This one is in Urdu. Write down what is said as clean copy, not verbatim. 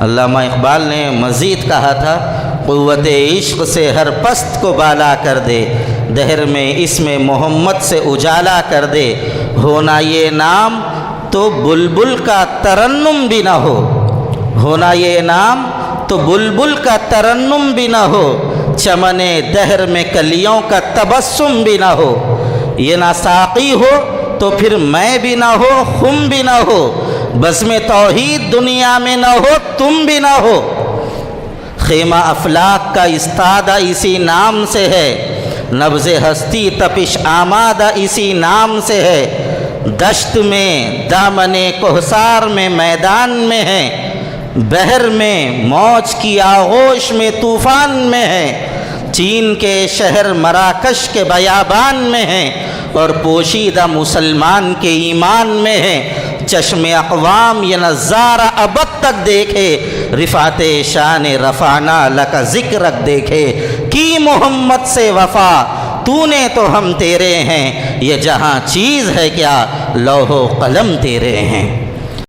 علامہ اقبال نے مزید کہا تھا، قوت عشق سے ہر پست کو بالا کر دے، دہر میں اسم محمد سے اجالا کر دے، ہونا یہ نام تو بلبل کا ترنم بھی نہ ہو، ہونا یہ نام تو بلبل کا ترنم بھی نہ ہو، چمن دہر میں کلیوں کا تبسم بھی نہ ہو، یہ نہ ساقی ہو تو پھر میں بھی نہ ہو، خم بھی نہ ہو، بزم توحید دنیا میں نہ ہو، تم بھی نہ ہو، خیمہ افلاک کا استادہ اسی نام سے ہے، نبض ہستی تپش آمادہ اسی نام سے ہے، دشت میں دامن کوثر میں میدان میں ہے، بحر میں موج کی آغوش میں طوفان میں ہے، چین کے شہر مراکش کے بیابان میں ہے، اور پوشیدہ مسلمان کے ایمان میں ہے، چشم اقوام یہ نظارہ ابد تک دیکھے، رفعت شان رفعنا لک ذکرک دیکھے، کی محمد سے وفا تو نے تو ہم تیرے ہیں، یہ جہاں چیز ہے کیا لوح و قلم تیرے ہیں۔